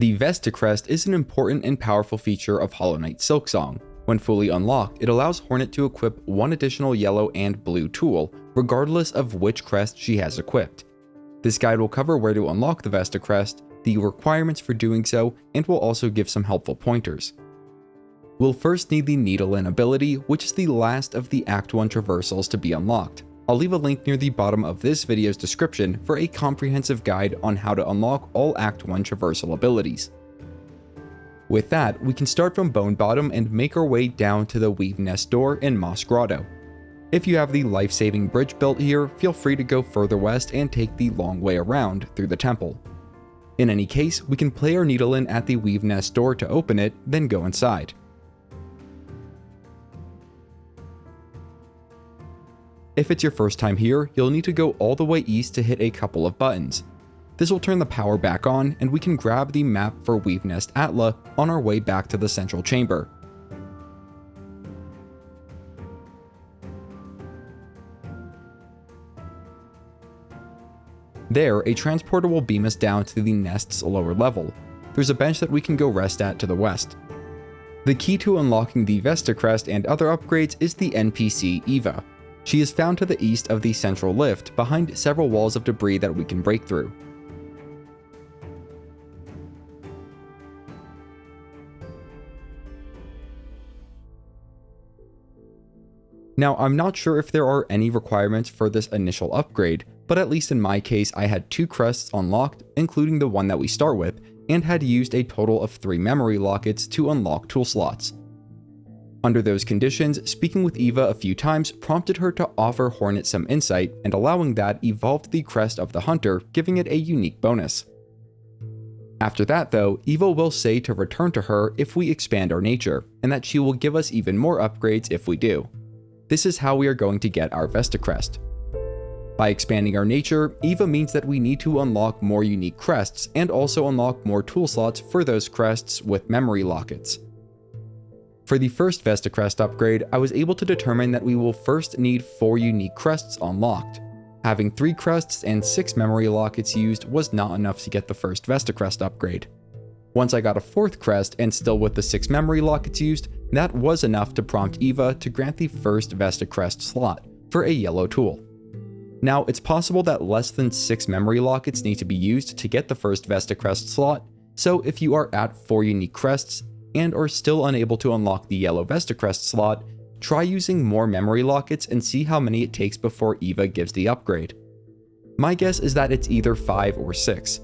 The Vesticrest is an important and powerful feature of Hollow Knight's Silksong. When fully unlocked, it allows Hornet to equip one additional yellow and blue tool, regardless of which crest she has equipped. This guide will cover where to unlock the Vesticrest, the requirements for doing so, and will also give some helpful pointers. We'll first need the Needolin ability, which is the last of the Act 1 traversals to be unlocked. I'll leave a link near the bottom of this video's description for a comprehensive guide on how to unlock all Act 1 traversal abilities. With that, we can start from Bone Bottom and make our way down to the Weavenest door in Moss Grotto. If you have the life-saving bridge built here, feel free to go further west and take the long way around through the temple. In any case, we can play our Needolin at the Weavenest door to open it, then go inside. If it's your first time here, you'll need to go all the way east to hit a couple of buttons. This will turn the power back on, and we can grab the map for Weavenest Atla on our way back to the central chamber. There, a transporter will beam us down to the nest's lower level. There's a bench that we can go rest at to the west. The key to unlocking the Vesticrest and other upgrades is the NPC Eva. She is found to the east of the central lift, behind several walls of debris that we can break through. Now, I'm not sure if there are any requirements for this initial upgrade, but at least in my case, I had 2 crests unlocked, including the one that we start with, and had used a total of 3 memory lockets to unlock tool slots. Under those conditions, speaking with Eva a few times prompted her to offer Hornet some insight, and allowing that evolved the Crest of the Hunter, giving it a unique bonus. After that though, Eva will say to return to her if we expand our nature, and that she will give us even more upgrades if we do. This is how we are going to get our Vesticrest. By expanding our nature, Eva means that we need to unlock more unique crests and also unlock more tool slots for those crests with memory lockets. For the first Vesticrest upgrade, I was able to determine that we will first need 4 unique crests unlocked. Having 3 crests and 6 memory lockets used was not enough to get the first Vesticrest upgrade. Once I got a 4th crest and still with the 6 memory lockets used, that was enough to prompt Eva to grant the first Vesticrest slot for a yellow tool. Now, it's possible that less than 6 memory lockets need to be used to get the first Vesticrest slot, so if you are at 4 unique crests and are still unable to unlock the yellow Vesticrest slot, try using more memory lockets and see how many it takes before Eva gives the upgrade. My guess is that it's either 5 or 6.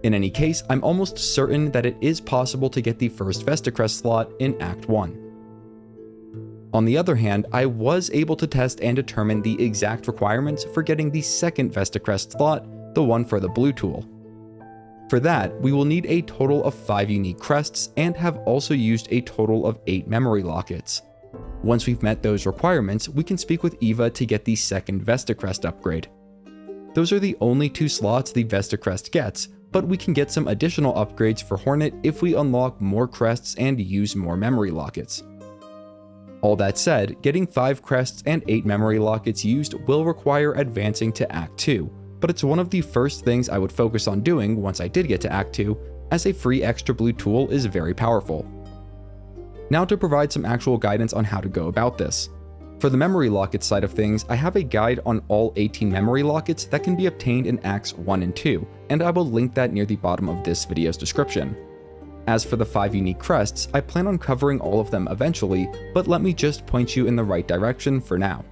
In any case, I'm almost certain that it is possible to get the first Vesticrest slot in Act 1. On the other hand, I was able to test and determine the exact requirements for getting the second Vesticrest slot, the one for the blue tool. For that, we will need a total of 5 unique crests and have also used a total of 8 memory lockets. Once we've met those requirements, we can speak with Eva to get the second Vesticrest upgrade. Those are the only 2 slots the Vesticrest gets, but we can get some additional upgrades for Hornet if we unlock more crests and use more memory lockets. All that said, getting 5 crests and 8 memory lockets used will require advancing to Act 2, but it's one of the first things I would focus on doing once I did get to Act 2, as a free extra blue tool is very powerful. Now to provide some actual guidance on how to go about this. For the memory locket side of things, I have a guide on all 18 memory lockets that can be obtained in Acts 1 and 2, and I will link that near the bottom of this video's description. As for the 5 unique crests, I plan on covering all of them eventually, but let me just point you in the right direction for now.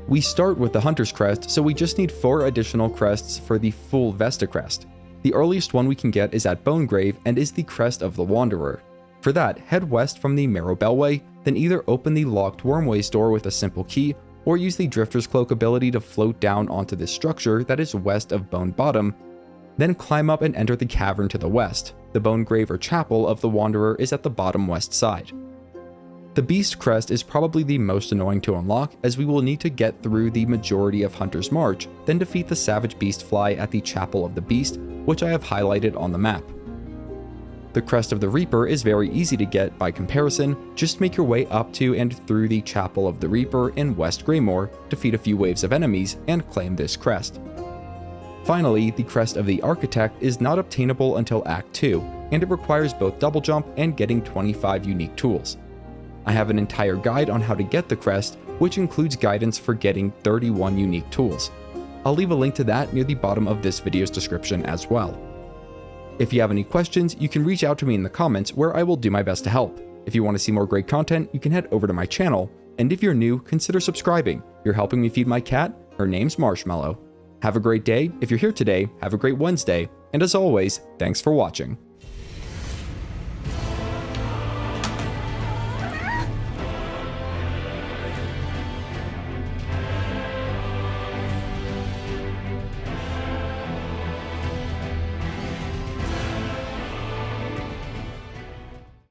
We start with the Hunter's Crest, so we just need 4 additional crests for the full Vesticrest. The earliest one we can get is at Bonegrave and is the Crest of the Wanderer. For that, head west from the Marrow Bellway, then either open the locked Wormways door with a simple key, or use the Drifter's Cloak ability to float down onto this structure that is west of Bone Bottom, then climb up and enter the cavern to the west. The Bonegrave or Chapel of the Wanderer is at the bottom west side. The Beast Crest is probably the most annoying to unlock, as we will need to get through the majority of Hunter's March, then defeat the Savage Beastfly at the Chapel of the Beast, which I have highlighted on the map. The Crest of the Reaper is very easy to get by comparison, just make your way up to and through the Chapel of the Reaper in West Greymoor, defeat a few waves of enemies, and claim this crest. Finally, the Crest of the Architect is not obtainable until Act 2, and it requires both double jump and getting 25 unique tools. I have an entire guide on how to get the Crest, which includes guidance for getting 31 unique tools. I'll leave a link to that near the bottom of this video's description as well. If you have any questions, you can reach out to me in the comments where I will do my best to help. If you want to see more great content, you can head over to my channel, and if you're new, consider subscribing. You're helping me feed my cat. Her name's Marshmallow. Have a great day. If you're here today, have a great Wednesday. And as always, thanks for watching.